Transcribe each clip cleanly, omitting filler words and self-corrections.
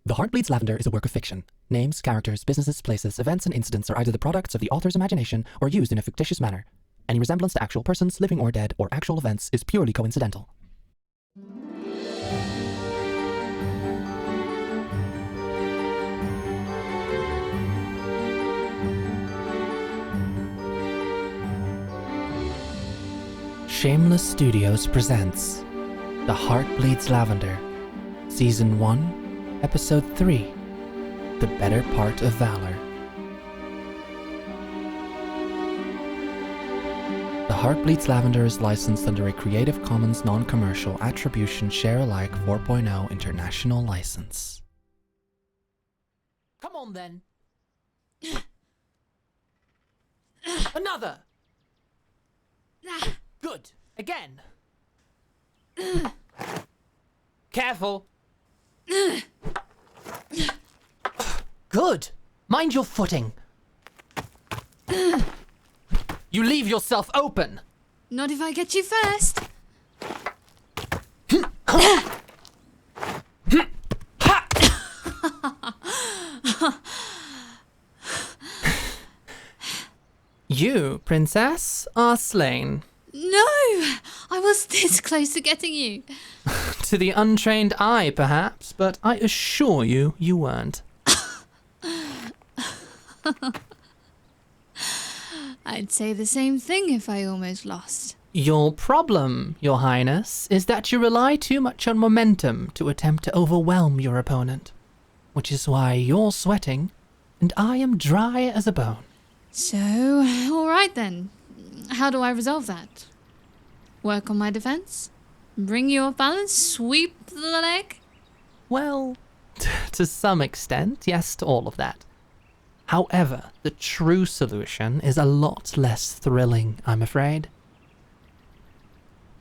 The Heart Bleeds Lavender is a work of fiction. Names, characters, businesses, places, events, and incidents are either the products of the author's imagination or used in a fictitious manner. Any resemblance to actual persons, living or dead, or actual events is purely coincidental. Shaymeless Studios presents The Heart Bleeds Lavender, Season 1, Episode 3, The Better Part of Valor. The Heart Bleeds Lavender is licensed under a Creative Commons Non-Commercial Attribution Share-alike 4.0 International License. Come on then. Another. Good. Again. Careful. Good. Mind your footing. You leave yourself open. Not if I get you first. You, princess, are slain. No! I was this close to getting you. To the untrained eye, perhaps, but I assure you, you weren't. I'd say the same thing if I almost lost. Your problem, Your Highness, is that you rely too much on momentum to attempt to overwhelm your opponent, which is why you're sweating, and I am dry as a bone. So, alright then. How do I resolve that? Work on my defense? Bring you off balance? Sweep the leg? Well, to some extent, yes to all of that. However, the true solution is a lot less thrilling, I'm afraid.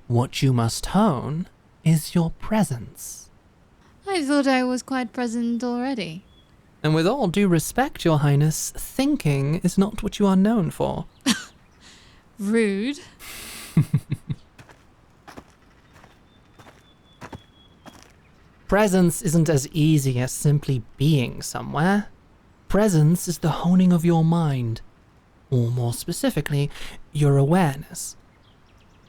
What you must hone is your presence. I thought I was quite present already. And with all due respect, Your Highness, thinking is not what you are known for. Rude. Presence isn't as easy as simply being somewhere. Presence is the honing of your mind, or more specifically, your awareness.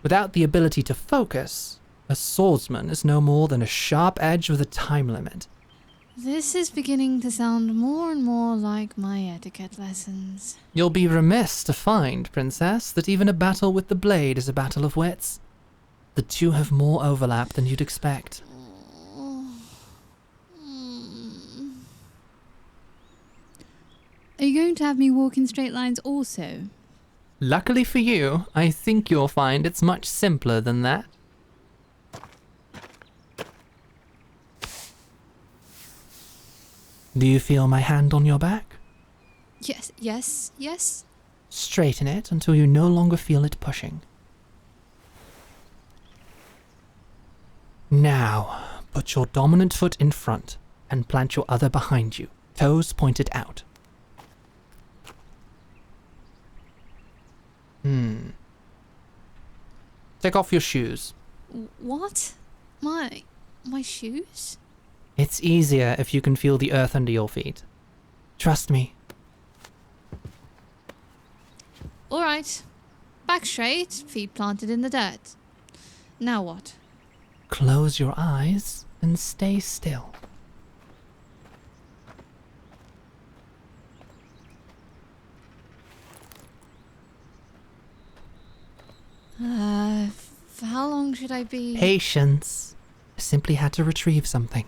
Without the ability to focus, a swordsman is no more than a sharp edge with a time limit. This is beginning to sound more and more like my etiquette lessons. You'll be remiss to find, Princess, that even a battle with the blade is a battle of wits. The two have more overlap than you'd expect. Are you going to have me walk in straight lines also? Luckily for you, I think you'll find it's much simpler than that. Do you feel my hand on your back? Yes. Straighten it until you no longer feel it pushing. Now, put your dominant foot in front and plant your other behind you, toes pointed out. Take off your shoes. What? My shoes? It's easier if you can feel the earth under your feet. Trust me. Alright. Back straight, feet planted in the dirt. Now what? Close your eyes and stay still. For how long should I be? Patience. I simply had to retrieve something.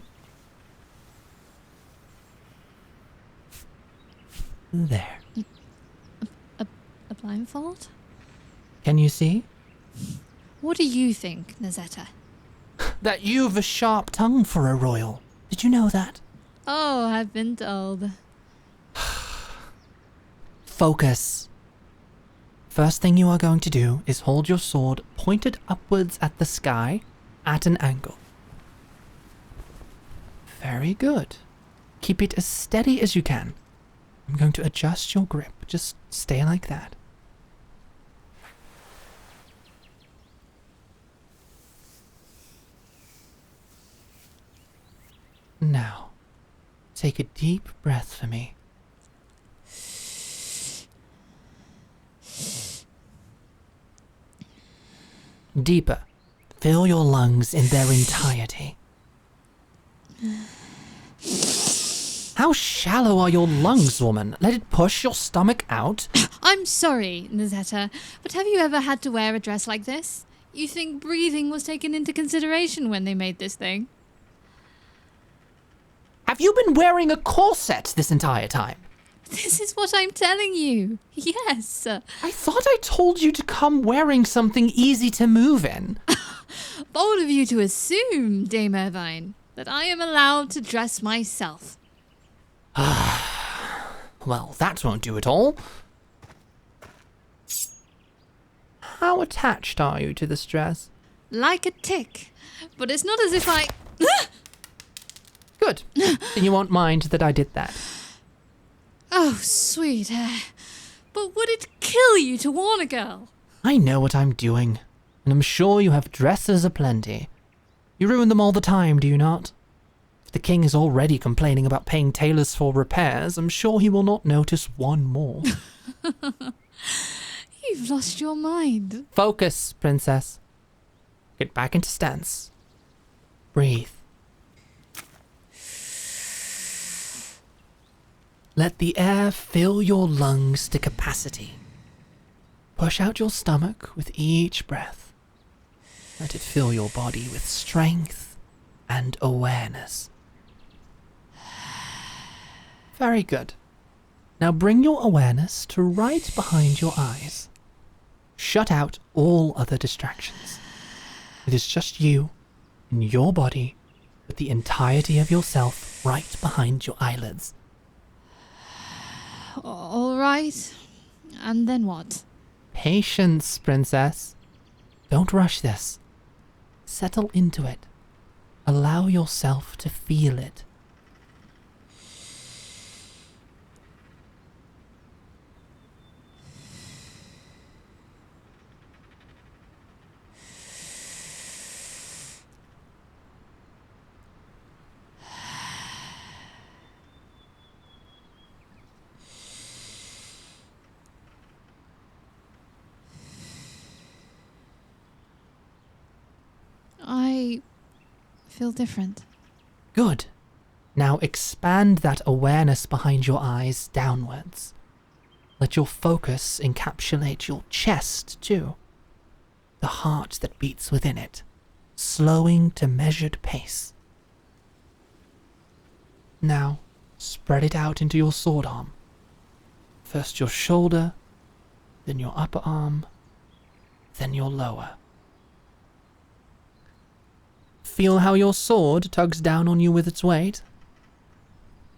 There. A blindfold? Can you see? What do you think, Nezetta? That you've a sharp tongue for a royal. Did you know that? Oh, I've been told. Focus. First thing you are going to do is hold your sword pointed upwards at the sky at an angle. Very good. Keep it as steady as you can. I'm going to adjust your grip. Just stay like that. Now, take a deep breath for me. Deeper. Fill your lungs in their entirety. How shallow are your lungs, woman? Let it push your stomach out. I'm sorry, Nezetta, but have you ever had to wear a dress like this? You think breathing was taken into consideration when they made this thing? Have you been wearing a corset this entire time? This is what I'm telling you. Yes. I thought I told you to come wearing something easy to move in. Bold of you to assume, Dame Irvine, that I am allowed to dress myself. Well, that won't do at all. How attached are you to this dress? Like a tick. But it's not as if I... Good. Then you won't mind that I did that. Oh, sweet. But would it kill you to warn a girl? I know what I'm doing, and I'm sure you have dresses aplenty. You ruin them all the time, do you not? If the king is already complaining about paying tailors for repairs, I'm sure he will not notice one more. You've lost your mind. Focus, princess. Get back into stance. Breathe. Let the air fill your lungs to capacity. Push out your stomach with each breath. Let it fill your body with strength and awareness. Very good. Now bring your awareness to right behind your eyes. Shut out all other distractions. It is just you and your body with the entirety of yourself right behind your eyelids. All right. And then what? Patience, princess. Don't rush this. Settle into it. Allow yourself to feel it. I feel different. Good. Now expand that awareness behind your eyes downwards. Let your focus encapsulate your chest too. The heart that beats within it, slowing to measured pace. Now, spread it out into your sword arm. First your shoulder, then your upper arm, then your lower. Feel how your sword tugs down on you with its weight.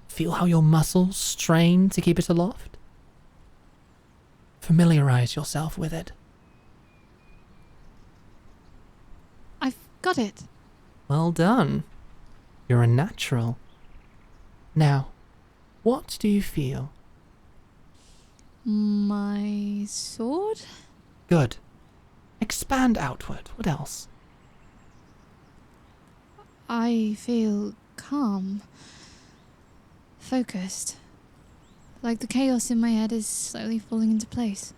Feel how your muscles strain to keep it aloft. Familiarize yourself with it. I've got it. Well done. You're a natural. Now, what do you feel? My sword? Good. Expand outward. What else? I feel calm. Focused. Like the chaos in my head is slowly falling into place.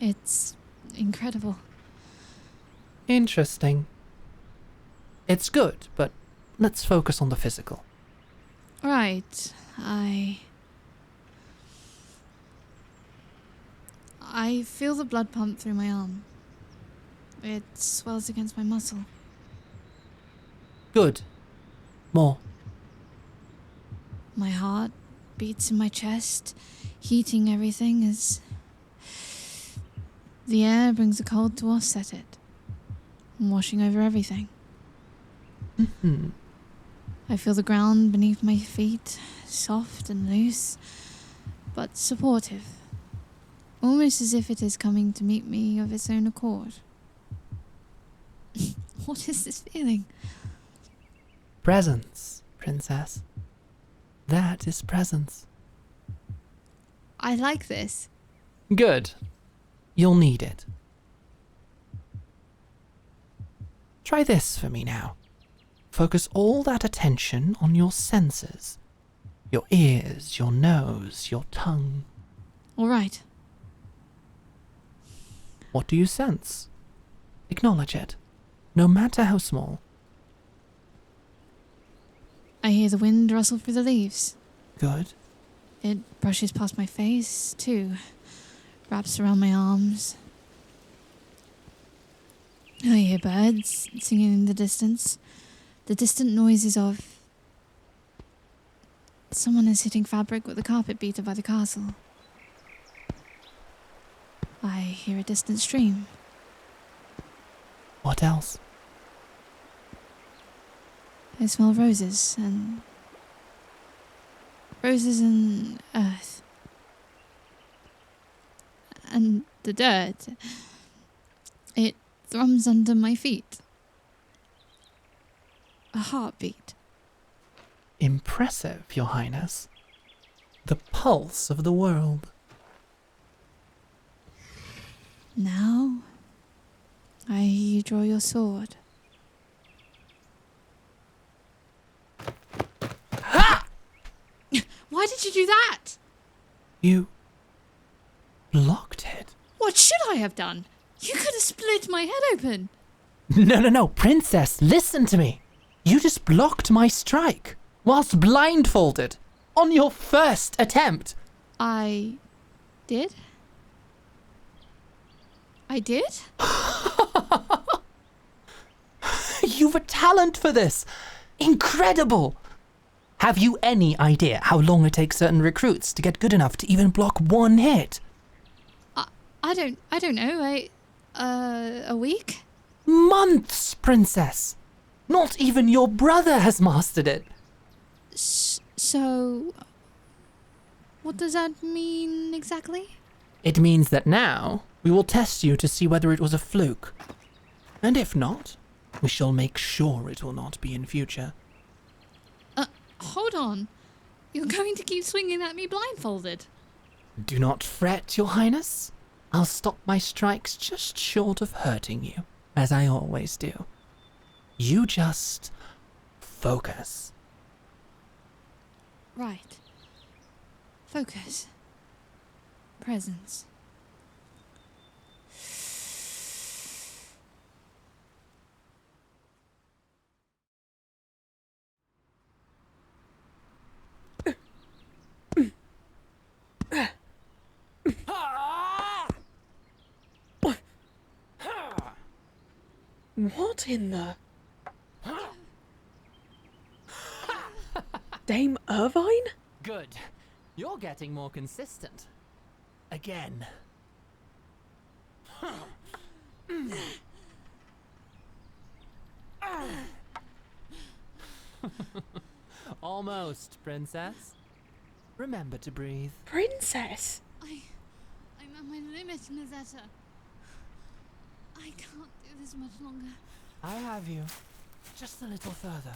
It's incredible. Interesting. It's good, but let's focus on the physical. Right. I feel the blood pump through my arm. It swells against my muscle. Good. More. My heart beats in my chest, heating everything as the air brings the cold to offset it, washing over everything. Mm-hmm. I feel the ground beneath my feet, soft and loose, but supportive, almost as if it is coming to meet me of its own accord. What is this feeling? Presence, princess. That is presence. I like this. Good. You'll need it. Try this for me now. Focus all that attention on your senses. Your ears, your nose, your tongue. All right. What do you sense? Acknowledge it, no matter how small. I hear the wind rustle through the leaves. Good. It brushes past my face, too. Wraps around my arms. I hear birds singing in the distance. The distant noises of... someone is hitting fabric with a carpet beater by the castle. I hear a distant stream. What else? I smell roses and earth. And the dirt. It thrums under my feet. A heartbeat. Impressive, Your Highness. The pulse of the world. Now, I hear you draw your sword. Ha! Why did you do that? You blocked it. What should I have done? You could have split my head open. No, Princess, listen to me. You just blocked my strike, whilst blindfolded, on your first attempt. I did? I did? You've a talent for this. Incredible. Have you any idea how long it takes certain recruits to get good enough to even block one hit? I don't know. A week? Months, Princess. Not even your brother has mastered it. So, what does that mean exactly? It means that now we will test you to see whether it was a fluke. And if not, we shall make sure it will not be in future. Hold on. You're going to keep swinging at me blindfolded. Do not fret, Your Highness. I'll stop my strikes just short of hurting you, as I always do. You just focus. Right. Focus. Presence. What in the... Dame Irvine? Good. You're getting more consistent. Again. Almost, Princess. Remember to breathe. Princess? I'm at my limit, Nezetta. I can't do this much longer. I have you. Just a little further.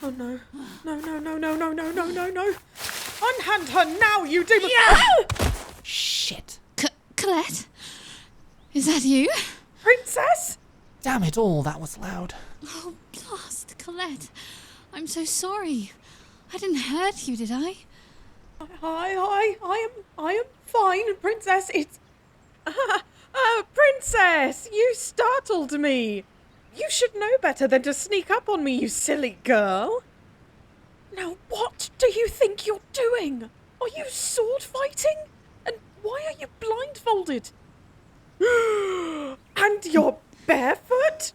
Oh no. No. Unhand her now, you demon! Yeah! Shit. Colette? Is that you? Princess? Damn it all, that was loud. Oh, blast, Colette. I'm so sorry. I didn't hurt you, did I? I am fine, Princess. It's... Princess! You startled me! You should know better than to sneak up on me, you silly girl. Now what do you think you're doing? Are you sword fighting? And why are you blindfolded? And you're barefoot?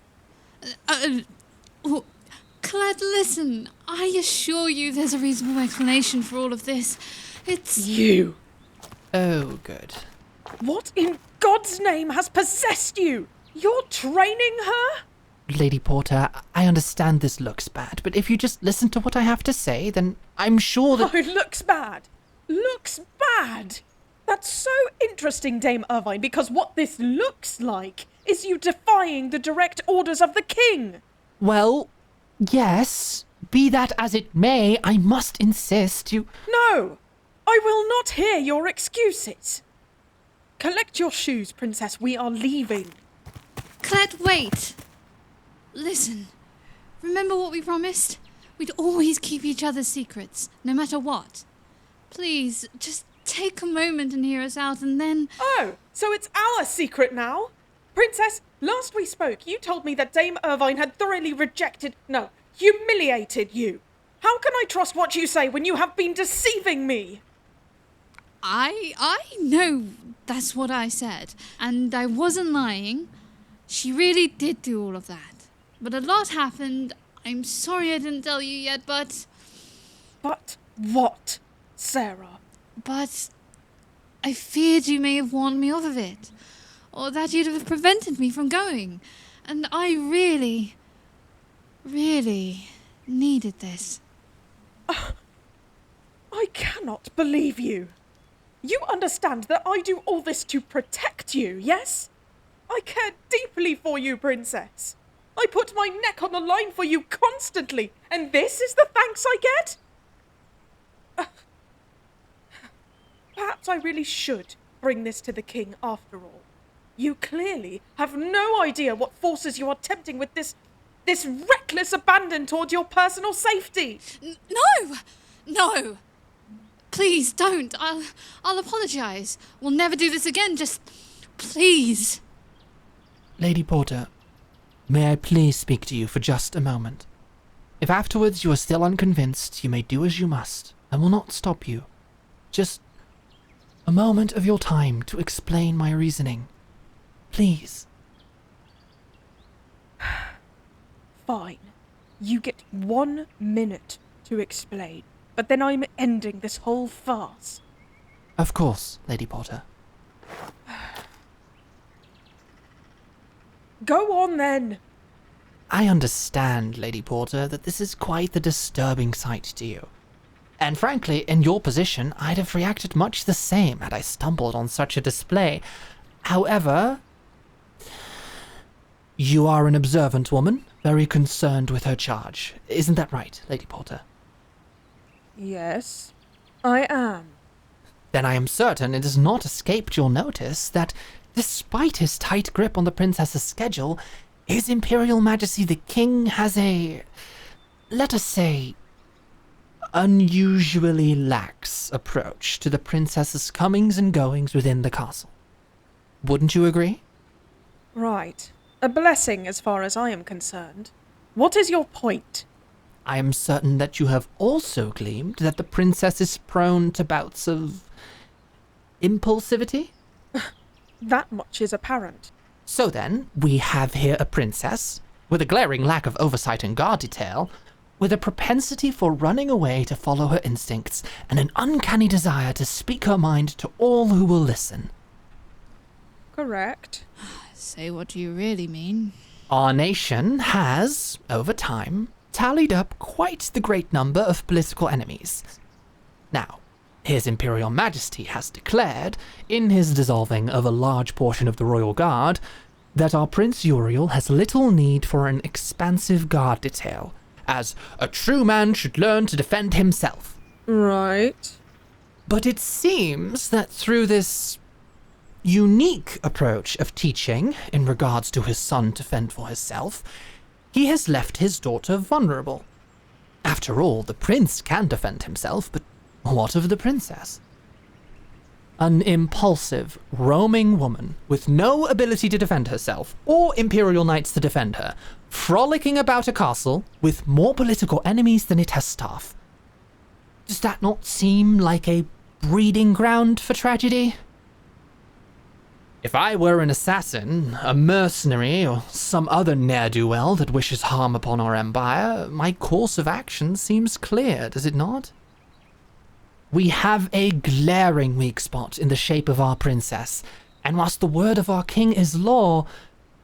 Colette, listen. I assure you there's a reasonable explanation for all of this. It's... You! Oh, good. What in God's name has possessed you? You're training her? Lady Porter, I understand this looks bad, but if you just listen to what I have to say, then I'm sure that... Oh, it looks bad. Looks bad. That's so interesting, Dame Irvine, because what this looks like is you defying the direct orders of the king. Well, yes. Be that as it may, I must insist you... No, I will not hear your excuses. Collect your shoes, Princess. We are leaving. Colette, wait! Listen, remember what we promised? We'd always keep each other's secrets, no matter what. Please, just take a moment and hear us out, and then... Oh, so it's our secret now? Princess, last we spoke, you told me that Dame Irvine had thoroughly humiliated you. How can I trust what you say when you have been deceiving me? I know that's what I said, and I wasn't lying. She really did do all of that. But a lot happened. I'm sorry I didn't tell you yet, but... But what, Sarah? But I feared you may have warned me off of it, or that you'd have prevented me from going. And I really, really needed this. I cannot believe you. You understand that I do all this to protect you, yes? I care deeply for you, Princess. I put my neck on the line for you constantly, and this is the thanks I get? Perhaps I really should bring this to the king after all. You clearly have no idea what forces you are tempting with this reckless abandon towards your personal safety. No! Please don't. I'll apologize. We'll never do this again. Just please. Lady Porter, may I please speak to you for just a moment? If afterwards you are still unconvinced, you may do as you must. I will not stop you. Just a moment of your time to explain my reasoning. Please. Fine. You get 1 minute to explain, but then I'm ending this whole farce. Of course, Lady Porter. Go on then. I understand, Lady Porter, that this is quite the disturbing sight to you. And frankly, in your position, I'd have reacted much the same had I stumbled on such a display. However, you are an observant woman, very concerned with her charge. Isn't that right, Lady Porter? Yes, I am. Then I am certain it has not escaped your notice that, despite his tight grip on the princess's schedule, His Imperial Majesty the King has a, let us say, unusually lax approach to the princess's comings and goings within the castle. Wouldn't you agree? Right. A blessing as far as I am concerned. What is your point? I am certain that you have also gleaned that the princess is prone to bouts of impulsivity? That much is apparent. So then, we have here a princess, with a glaring lack of oversight and guard detail, with a propensity for running away to follow her instincts, and an uncanny desire to speak her mind to all who will listen. Correct. Say what you really mean. Our nation has, over time, tallied up quite the great number of political enemies. Now, His Imperial Majesty has declared, in his dissolving of a large portion of the Royal Guard, that our Prince Uriel has little need for an expansive guard detail, as a true man should learn to defend himself. Right. But it seems that through this unique approach of teaching in regards to his son to fend for himself, he has left his daughter vulnerable. After all, the prince can defend himself, but what of the princess? An impulsive, roaming woman with no ability to defend herself, or imperial knights to defend her, frolicking about a castle with more political enemies than it has staff. Does that not seem like a breeding ground for tragedy? If I were an assassin, a mercenary, or some other ne'er-do-well that wishes harm upon our empire, my course of action seems clear, does it not? We have a glaring weak spot in the shape of our princess, and whilst the word of our king is law,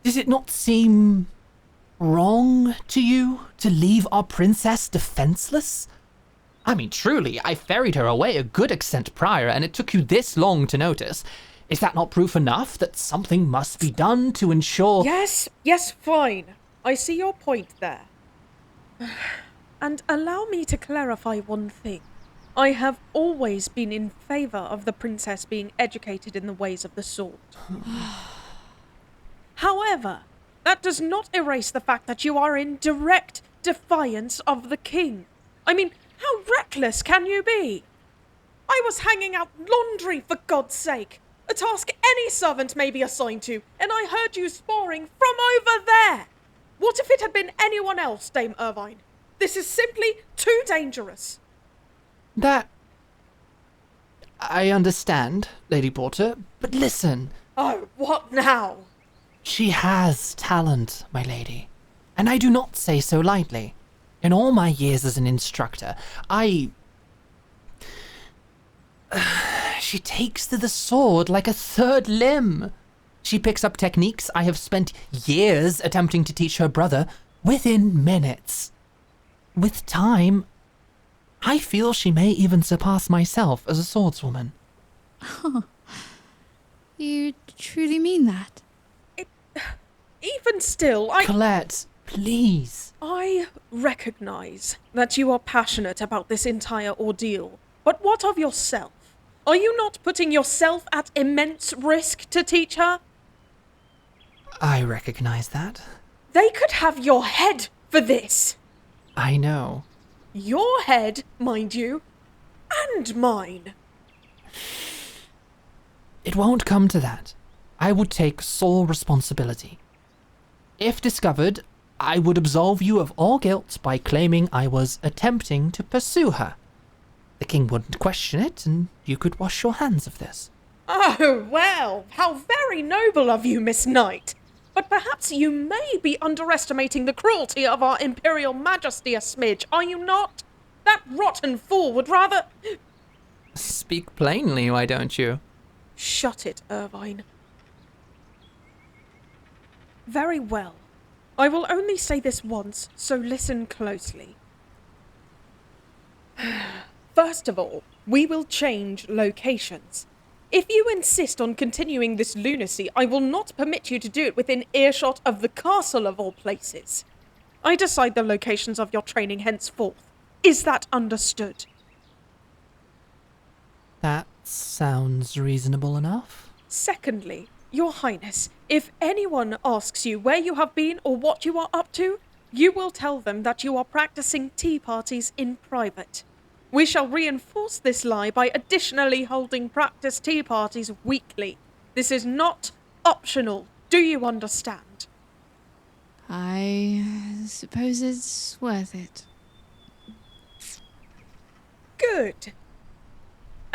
does it not seem wrong to you to leave our princess defenseless? I mean, truly, I ferried her away a good extent prior, and it took you this long to notice. Is that not proof enough that something must be done to ensure... Yes, fine. I see your point there. And allow me to clarify one thing. I have always been in favour of the princess being educated in the ways of the sword. However, that does not erase the fact that you are in direct defiance of the king. I mean, how reckless can you be? I was hanging out laundry, for God's sake, a task any servant may be assigned to, and I heard you sparring from over there. What if it had been anyone else, Dame Irvine? This is simply too dangerous. That... I understand, Lady Porter, but listen. Oh, what now? She has talent, my lady, and I do not say so lightly. In all my years as an instructor, she takes to the sword like a third limb. She picks up techniques I have spent years attempting to teach her brother within minutes. With time, I feel she may even surpass myself as a swordswoman. Oh, you truly mean that? Even still, Colette, please. I recognise that you are passionate about this entire ordeal, but what of yourself? Are you not putting yourself at immense risk to teach her? I recognize that. They could have your head for this. I know. Your head, mind you, and mine. It won't come to that. I would take sole responsibility. If discovered, I would absolve you of all guilt by claiming I was attempting to pursue her. The king wouldn't question it, and you could wash your hands of this. Oh, well, how very noble of you, Miss Knight. But perhaps you may be underestimating the cruelty of our Imperial Majesty a smidge, are you not? That rotten fool would rather... Speak plainly, why don't you? Shut it, Irvine. Very well. I will only say this once, so listen closely. First of all, we will change locations. If you insist on continuing this lunacy, I will not permit you to do it within earshot of the castle of all places. I decide the locations of your training henceforth. Is that understood? That sounds reasonable enough. Secondly, Your Highness, if anyone asks you where you have been or what you are up to, you will tell them that you are practicing tea parties in private. We shall reinforce this lie by additionally holding practice tea parties weekly. This is not optional. Do you understand? I suppose it's worth it. Good.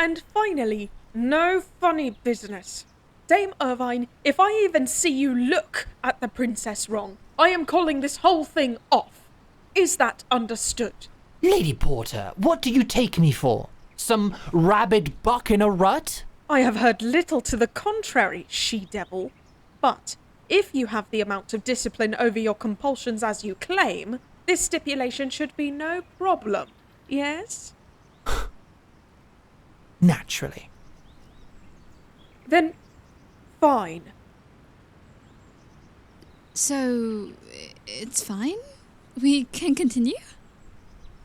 And finally, no funny business. Dame Irvine, if I even see you look at the princess wrong, I am calling this whole thing off. Is that understood? Lady Porter, what do you take me for? Some rabid buck in a rut? I have heard little to the contrary, she-devil. But if you have the amount of discipline over your compulsions as you claim, this stipulation should be no problem. Yes? Naturally. Then, fine. So, it's fine? We can continue?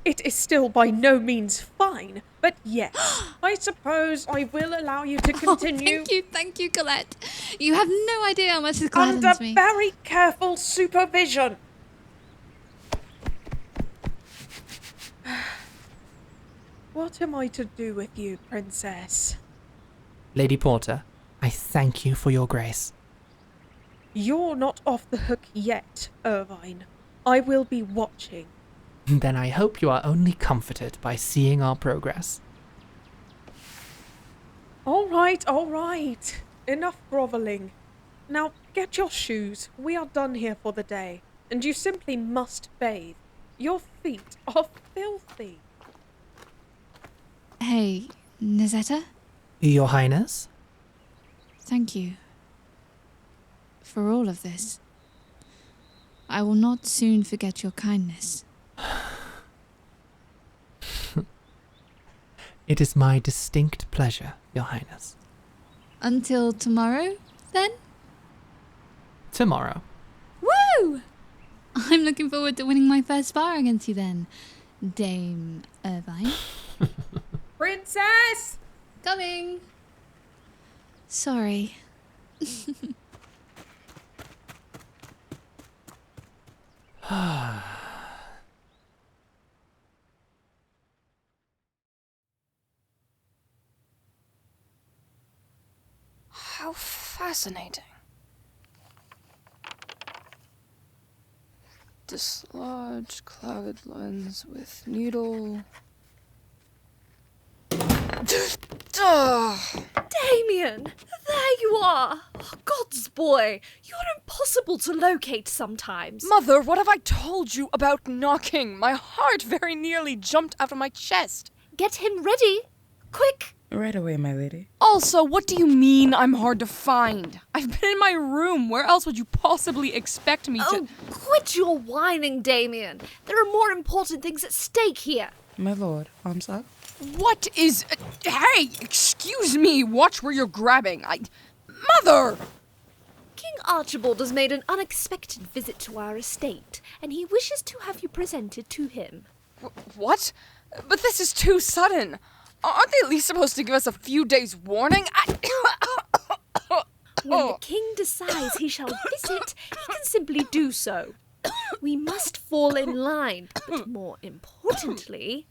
It is still by no means fine, but yes, I suppose I will allow you to continue. Oh, thank you, Colette. You have no idea how much this gladdens Under me. very careful supervision. What am I to do with you, Princess? Lady Porter, I thank you for your grace. You're not off the hook yet, Irvine. I will be watching. Then I hope you are only comforted by seeing our progress. All right. Enough grovelling. Now get your shoes. We are done here for the day. And you simply must bathe. Your feet are filthy. Hey, Nezetta? Your Highness? Thank you. For all of this. I will not soon forget your kindness. It is my distinct pleasure, Your Highness. Until tomorrow, then? Tomorrow. Woo! I'm looking forward to winning my first spar against you then, Dame Irvine. Princess! Coming. Sorry. How fascinating. Dislodge clouded lens with needle. Damien! There you are! Oh, God's boy! You're impossible to locate sometimes. Mother, what have I told you about knocking? My heart very nearly jumped out of my chest. Get him ready! Quick! Right away, my lady. Also, what do you mean I'm hard to find? I've been in my room. Where else would you possibly expect me to... Oh, quit your whining, Damien. There are more important things at stake here. My lord, arms up. What is... Hey, excuse me. Watch where you're grabbing. Mother! King Archibald has made an unexpected visit to our estate, and he wishes to have you presented to him. What? But this is too sudden. Aren't they at least supposed to give us a few days' warning? When the king decides he shall visit, he can simply do so. We must fall in line, but more importantly,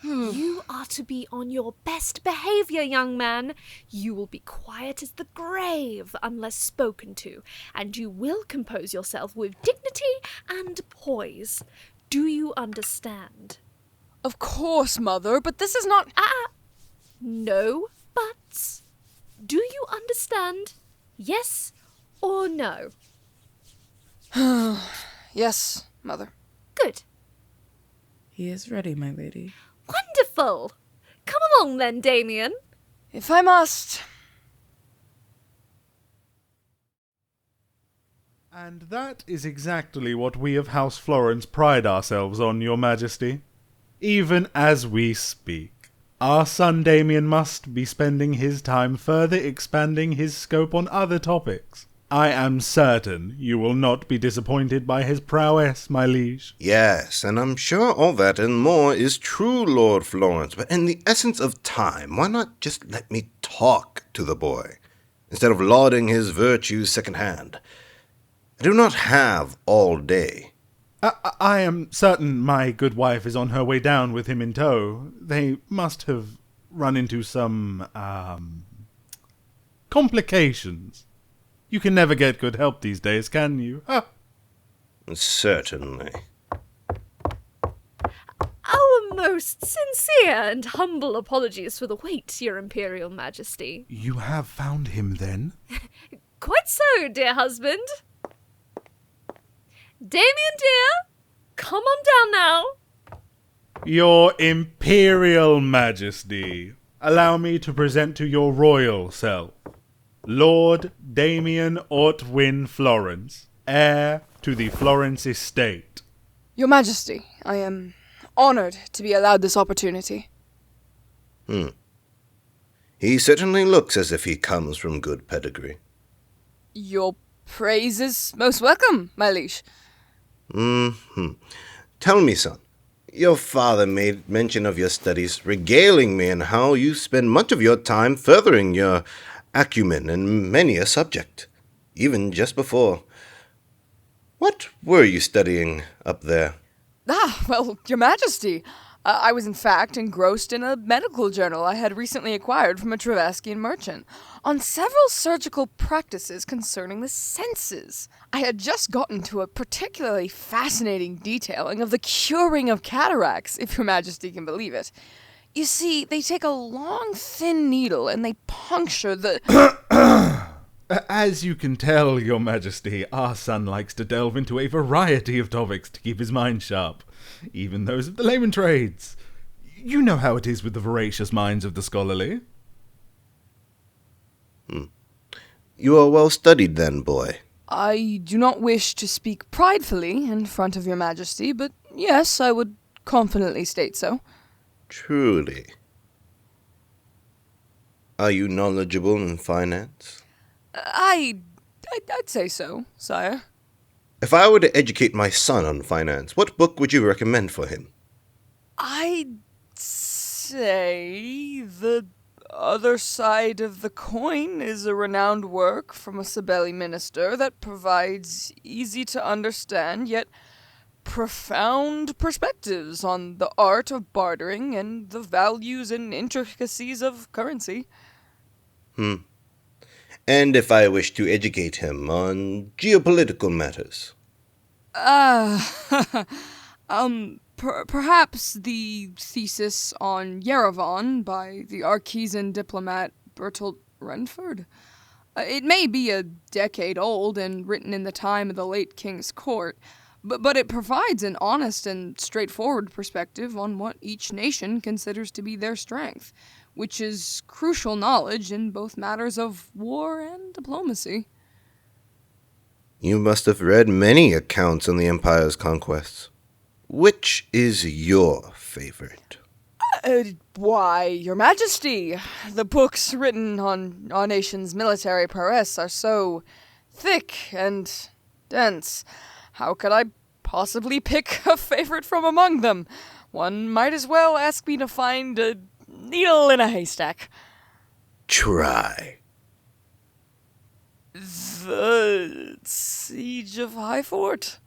you are to be on your best behavior, young man. You will be quiet as the grave unless spoken to, and you will compose yourself with dignity and poise. Do you understand? Of course, Mother, but this is not... No buts. Do you understand? Yes or no? Yes, Mother. Good. He is ready, my lady. Wonderful. Come along then, Damien. If I must. And that is exactly what we of House Florence pride ourselves on, Your Majesty. Even as we speak, our son Damien must be spending his time further expanding his scope on other topics. I am certain you will not be disappointed by his prowess, my liege. Yes, and I'm sure all that and more is true, Lord Florence, but in the essence of time, why not just let me talk to the boy, instead of lauding his virtues second-hand? I do not have all day. I am certain my good wife is on her way down with him in tow. They must have run into some, complications. You can never get good help these days, can you? Certainly. Our most sincere and humble apologies for the wait, Your Imperial Majesty. You have found him, then? Quite so, dear husband. Damien, dear, come on down now. Your Imperial Majesty, allow me to present to your royal self, Lord Damien Ortwin Florence, heir to the Florence estate. Your Majesty, I am honored to be allowed this opportunity. He certainly looks as if he comes from good pedigree. Your praise is most welcome, my liege. Tell me, son, your father made mention of your studies, regaling me in how you spend much of your time furthering your acumen in many a subject, even just before. What were you studying up there? Well, Your Majesty, I was in fact engrossed in a medical journal I had recently acquired from a Trevaskian merchant on several surgical practices concerning the senses. I had just gotten to a particularly fascinating detailing of the curing of cataracts, if Your Majesty can believe it. You see, they take a long, thin needle and they puncture the... As you can tell, Your Majesty, our son likes to delve into a variety of topics to keep his mind sharp, even those of the layman trades. You know how it is with the voracious minds of the scholarly. You are well studied then, boy. I do not wish to speak pridefully in front of Your Majesty, but yes, I would confidently state so. Truly. Are you knowledgeable in finance? I'd say so, sire. If I were to educate my son on finance, what book would you recommend for him? I'd say the other side of the coin is a renowned work from a Sibeli minister that provides easy-to-understand yet profound perspectives on the art of bartering and the values and intricacies of currency. And if I wish to educate him on geopolitical matters? Perhaps the thesis on Yerevan by the Archesan diplomat Bertolt Renford. It may be a decade old and written in the time of the late king's court, but it provides an honest and straightforward perspective on what each nation considers to be their strength, which is crucial knowledge in both matters of war and diplomacy. You must have read many accounts on the Empire's conquests. Which is your favorite? Why, Your Majesty, the books written on our nation's military prowess are so thick and dense. How could I possibly pick a favorite from among them? One might as well ask me to find a needle in a haystack. Try. The Siege of Highfort?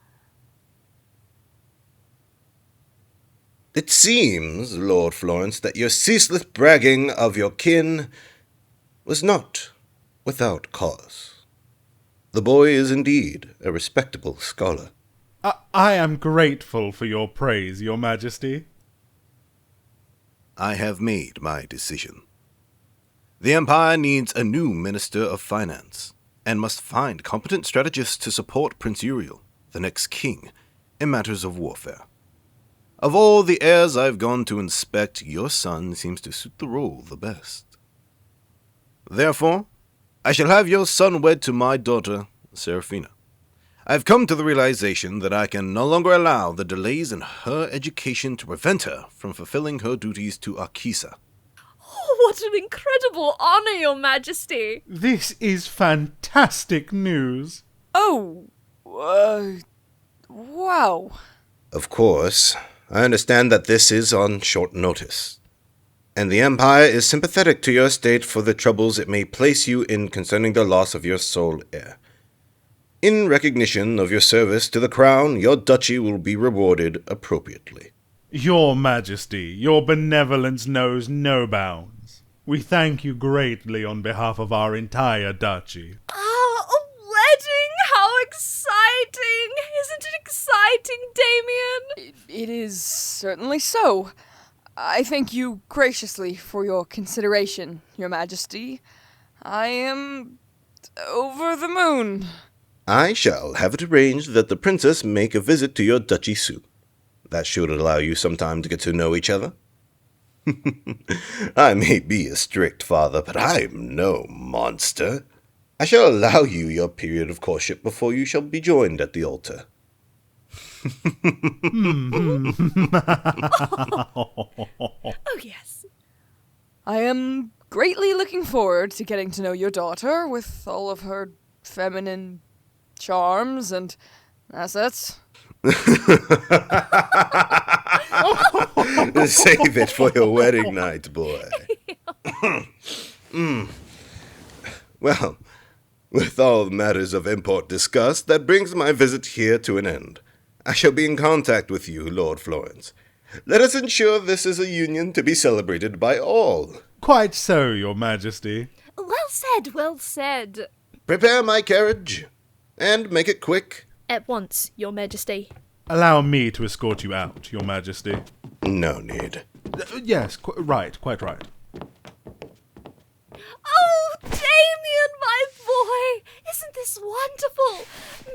It seems, Lord Florence, that your ceaseless bragging of your kin was not without cause. The boy is indeed a respectable scholar. I am grateful for your praise, Your Majesty. I have made my decision. The Empire needs a new Minister of Finance, and must find competent strategists to support Prince Uriel, the next king, in matters of warfare. Of all the heirs I've gone to inspect, your son seems to suit the role the best. Therefore, I shall have your son wed to my daughter, Seraphina. I've come to the realization that I can no longer allow the delays in her education to prevent her from fulfilling her duties to Archisa. Oh, what an incredible honor, Your Majesty! This is fantastic news. Oh, wow. Of course, I understand that this is on short notice, and the Empire is sympathetic to your state for the troubles it may place you in concerning the loss of your sole heir. In recognition of your service to the crown, your duchy will be rewarded appropriately. Your Majesty, your benevolence knows no bounds. We thank you greatly on behalf of our entire duchy. Ah, a wedding! How exciting! Isn't it exciting, Damien? It is certainly so. I thank you graciously for your consideration, Your Majesty. I am over the moon. I shall have it arranged that the princess make a visit to your duchy soon. That should allow you some time to get to know each other. I may be a strict father, but I'm no monster. I shall allow you your period of courtship before you shall be joined at the altar. Oh, yes. I am greatly looking forward to getting to know your daughter with all of her feminine charms and assets. Save it for your wedding night, boy. Well, with all matters of import discussed, that brings my visit here to an end. I shall be in contact with you, Lord Florence. Let us ensure this is a union to be celebrated by all. Quite so, Your Majesty. Well said, well said. Prepare my carriage, and make it quick. At once, Your Majesty. Allow me to escort you out, Your Majesty. No need. Yes, quite right. Oh, Damien, my boy! Isn't this wonderful?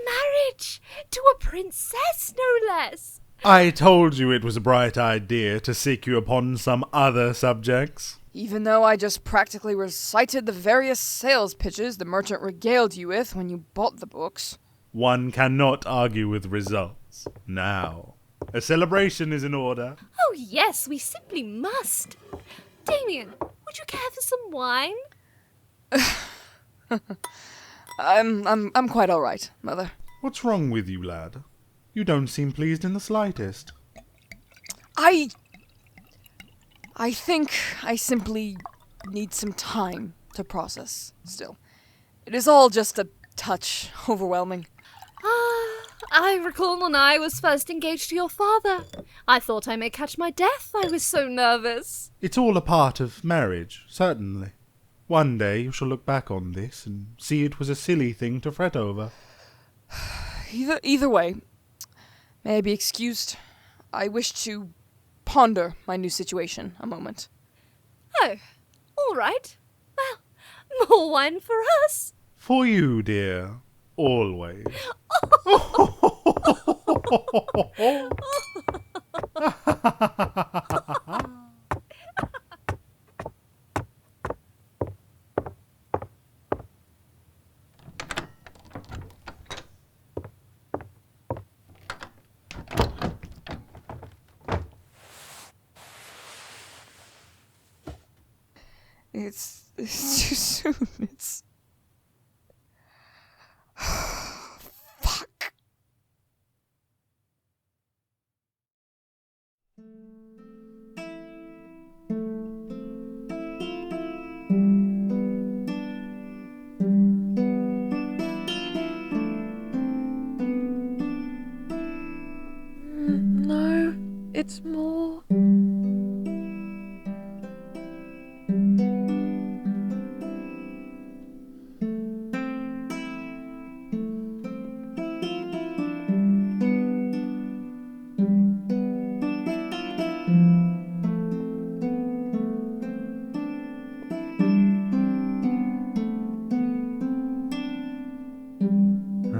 Marriage to a princess, no less. I told you it was a bright idea to seek you upon some other subjects. Even though I just practically recited the various sales pitches the merchant regaled you with when you bought the books. One cannot argue with results. Now, a celebration is in order. Oh, yes, we simply must. Damien, would you care for some wine? I'm quite all right, Mother. What's wrong with you, lad? You don't seem pleased in the slightest. I think I simply need some time to process still. It is all just a touch overwhelming. I recall when I was first engaged to your father. I thought I may catch my death. I was so nervous. It's all a part of marriage, certainly. One day you shall look back on this and see it was a silly thing to fret over. Either way, may I be excused? I wish to ponder my new situation a moment. Oh, all right. Well, more wine for us. For you, dear. Always. It's too soon. It's... Fuck. No, it's more.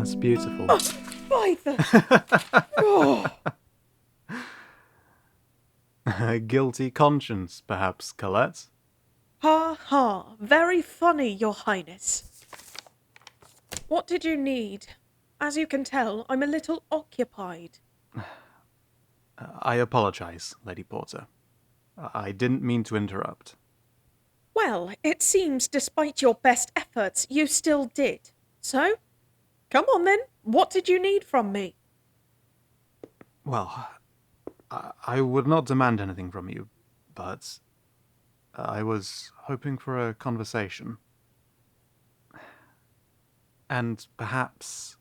That's beautiful. By the... Oh. A guilty conscience, perhaps, Colette? Ha ha, very funny, Your Highness. What did you need? As you can tell, I'm a little occupied. I apologize, Lady Porter. I didn't mean to interrupt. Well, it seems despite your best efforts, you still did. So, come on then, what did you need from me? Well, I would not demand anything from you, but I was hoping for a conversation. And perhaps...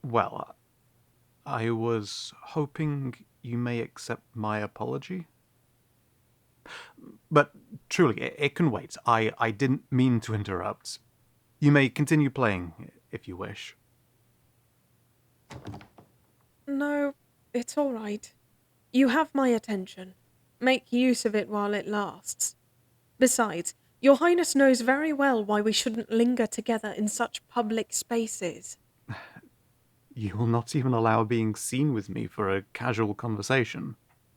Well, I was hoping you may accept my apology. But truly, it can wait. I didn't mean to interrupt. You may continue playing, if you wish. No, it's all right. You have my attention. Make use of it while it lasts. Besides, Your Highness knows very well why we shouldn't linger together in such public spaces. You will not even allow being seen with me for a casual conversation.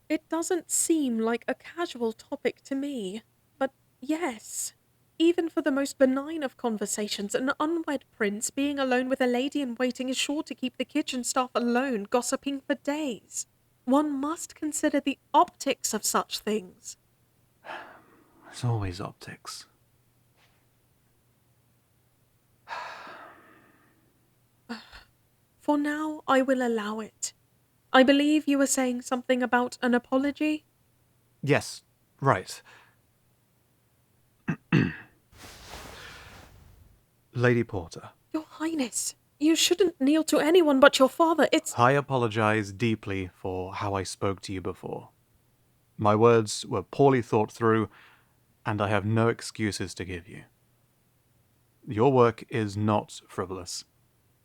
It doesn't seem like a casual topic to me, but yes. Even for the most benign of conversations, an unwed prince being alone with a lady-in-waiting is sure to keep the kitchen staff alone, gossiping for days. One must consider the optics of such things. There's always optics. For now, I will allow it. I believe you were saying something about an apology? Yes, right. Lady Porter. Your Highness, you shouldn't kneel to anyone but your father. I apologize deeply for how I spoke to you before. My words were poorly thought through, and I have no excuses to give you. Your work is not frivolous,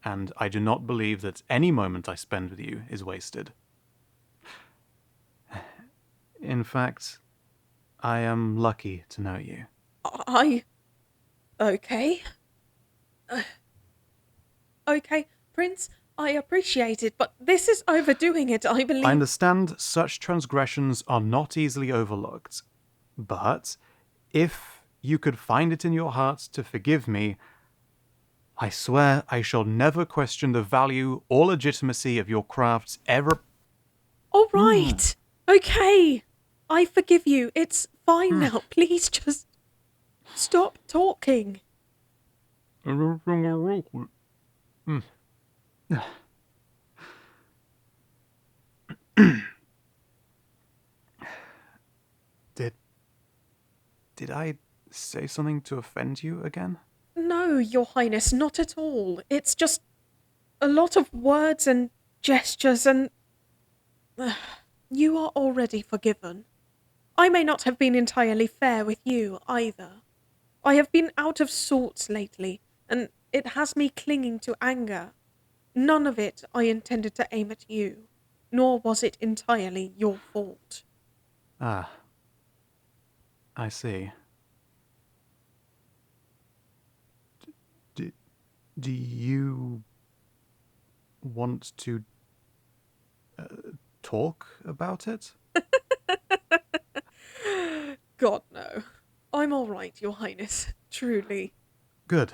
and I do not believe that any moment I spend with you is wasted. In fact, I am lucky to know you. Okay. Okay, Prince, I appreciate it, but this is overdoing it, I believe. I understand such transgressions are not easily overlooked, but if you could find it in your heart to forgive me, I swear I shall never question the value or legitimacy of your crafts ever. All right. Okay. I forgive you. It's fine now. Please just stop talking. Did I say something to offend you again? No, Your Highness, not at all. It's just a lot of words and gestures and... You are already forgiven. I may not have been entirely fair with you, either. I have been out of sorts lately, and it has me clinging to anger. None of it I intended to aim at you, nor was it entirely your fault. Ah. I see. Do you want to talk about it? God, no. I'm all right, Your Highness. Truly. Good.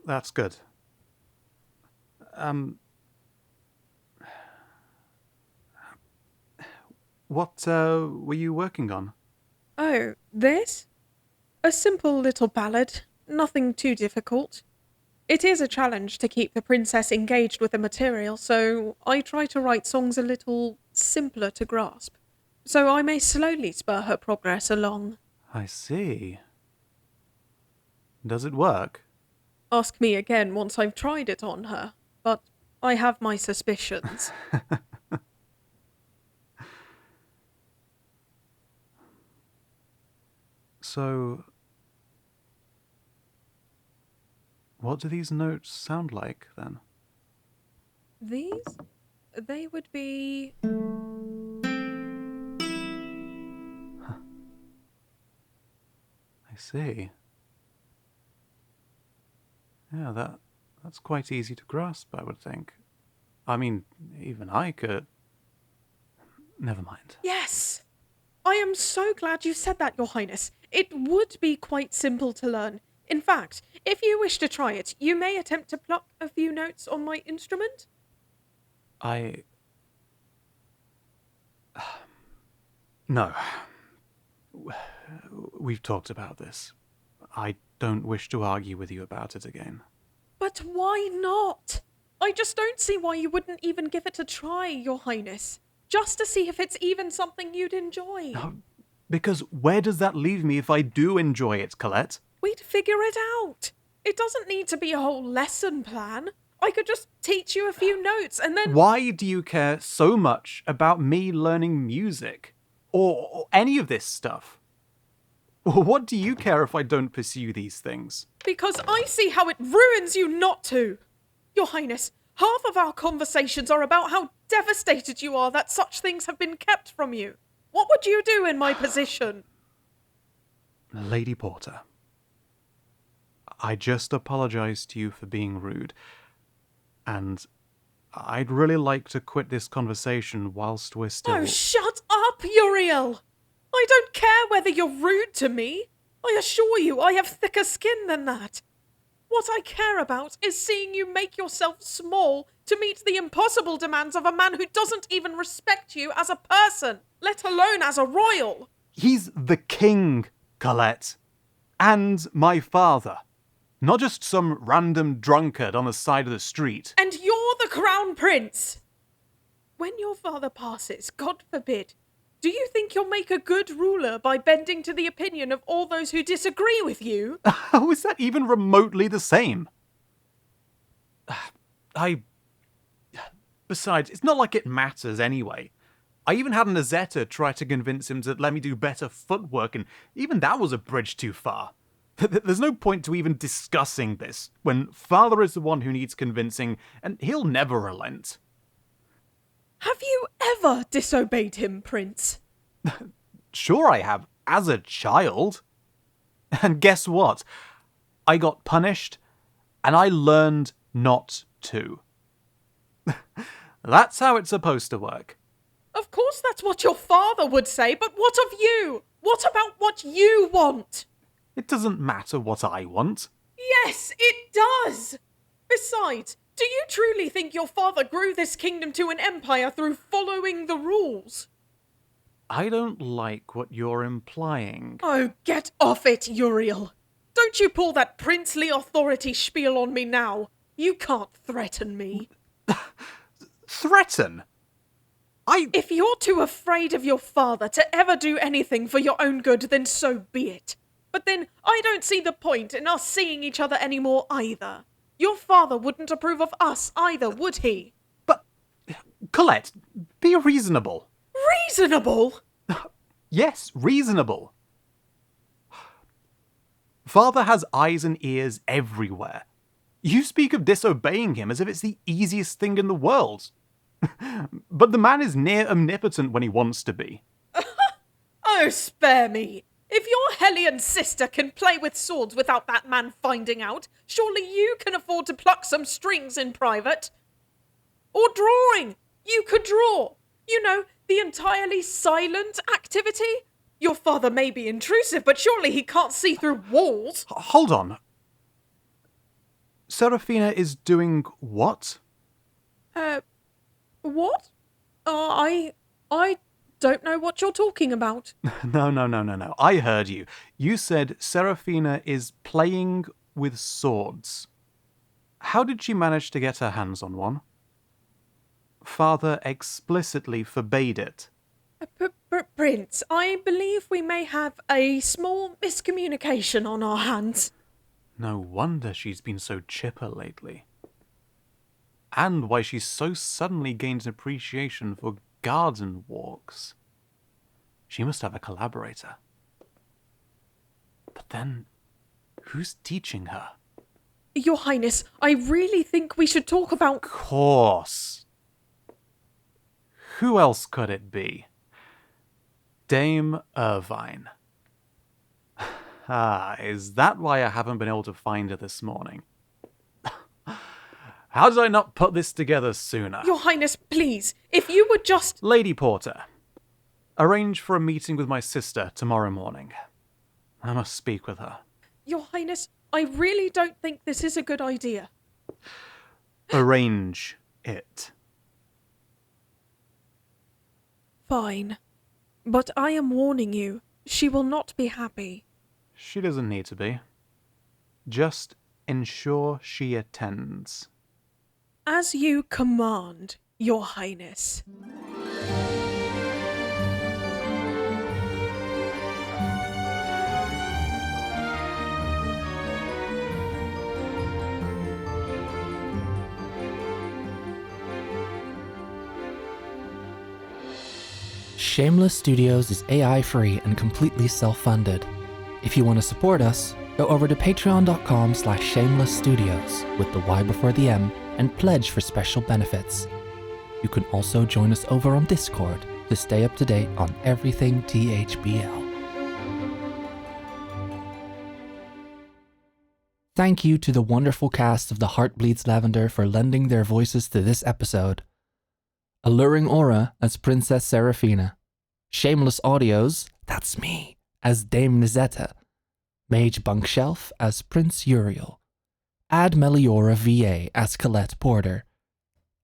That's good. What were you working on? Oh, this? A simple little ballad. Nothing too difficult. It is a challenge to keep the princess engaged with the material, so I try to write songs a little simpler to grasp, so I may slowly spur her progress along. I see. Does it work? Ask me again once I've tried it on her, but I have my suspicions. So, what do these notes sound like, then? These? They would be... I see. Yeah, that's quite easy to grasp, I would think. I mean, even I could... Never mind. Yes! I am so glad you said that, Your Highness. It would be quite simple to learn. In fact, if you wish to try it, you may attempt to pluck a few notes on my instrument. No. We've talked about this. I don't wish to argue with you about it again. But why not? I just don't see why you wouldn't even give it a try, Your Highness. Just to see if it's even something you'd enjoy. Because where does that leave me if I do enjoy it, Colette? We'd figure it out. It doesn't need to be a whole lesson plan. I could just teach you a few notes and then... Why do you care so much about me learning music? Or any of this stuff? What do you care if I don't pursue these things? Because I see how it ruins you not to. Your Highness, half of our conversations are about how devastated you are that such things have been kept from you. What would you do in my position? Lady Porter, I just apologized to you for being rude, and I'd really like to quit this conversation whilst we're still... Oh, shut up, Uriel! I don't care whether you're rude to me. I assure you I have thicker skin than that. What I care about is seeing you make yourself small to meet the impossible demands of a man who doesn't even respect you as a person, let alone as a royal. He's the king, Colette. And my father. Not just some random drunkard on the side of the street. And you're the crown prince. When your father passes, God forbid, do you think you'll make a good ruler by bending to the opinion of all those who disagree with you? How is that even remotely the same? Besides, it's not like it matters anyway. I even had Nezetta try to convince him to let me do better footwork, and even that was a bridge too far. There's no point to even discussing this, when Father is the one who needs convincing, and he'll never relent. Have you ever disobeyed him, Prince? Sure I have, as a child. And guess what? I got punished, and I learned not to. That's how it's supposed to work. Of course that's what your father would say, but what of you? What about what you want? It doesn't matter what I want. Yes, it does! Besides, do you truly think your father grew this kingdom to an empire through following the rules? I don't like what you're implying. Oh, get off it, Uriel. Don't you pull that princely authority spiel on me now. You can't threaten me. Threaten? If you're too afraid of your father to ever do anything for your own good, then so be it. But then I don't see the point in us seeing each other anymore either. Your father wouldn't approve of us either, would he? But, Colette, be reasonable. Reasonable? Yes, reasonable. Father has eyes and ears everywhere. You speak of disobeying him as if it's the easiest thing in the world. But the man is near omnipotent when he wants to be. Oh, spare me. If your Hellion sister can play with swords without that man finding out, surely you can afford to pluck some strings in private. Or drawing. You could draw. You know, the entirely silent activity. Your father may be intrusive, but surely he can't see through walls. Hold on. Seraphina is doing what? What? I don't know what you're talking about. No. I heard you. You said Seraphina is playing with swords. How did she manage to get her hands on one? Father explicitly forbade it. Prince, I believe we may have a small miscommunication on our hands. No wonder she's been so chipper lately. And why she's so suddenly gained an appreciation for garden walks. She must have a collaborator. But then, who's teaching her? Your Highness, I really think we should talk about... Of course. Who else could it be? Dame Irvine. Is that why I haven't been able to find her this morning? How did I not put this together sooner? Your Highness, please, if you would just... Lady Porter, arrange for a meeting with my sister tomorrow morning. I must speak with her. Your Highness, I really don't think this is a good idea. Arrange it. Fine. But I am warning you, she will not be happy. She doesn't need to be. Just ensure she attends. As you command, Your Highness. Shaymeless Studios is AI-free and completely self-funded. If you want to support us, go over to patreon.com/shamelessstudios with the Y before the M and pledge for special benefits. You can also join us over on Discord to stay up to date on everything THBL. Thank you to the wonderful cast of The Heart Bleeds Lavender for lending their voices to this episode. Alluring Aura as Princess Seraphina. Shameless Audios, that's me, as Dame Nezetta. Mage Bunkshelf as Prince Uriel. Ad Meliora VA as Colette Porter.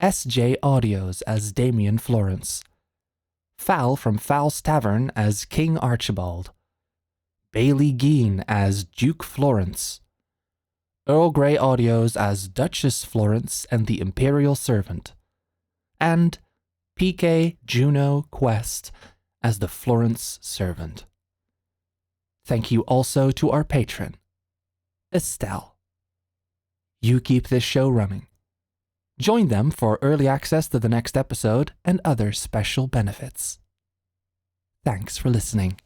SJ Audios as Damien Florence. Fowl from Fowl's Tavern as King Archibald. Bailey Geen as Duke Florence. Earl Grey Audios as Duchess Florence and the Imperial Servant. And PK Juno Quest as the Florence Servant. Thank you also to our patron, Estelle. You keep this show running. Join them for early access to the next episode and other special benefits. Thanks for listening.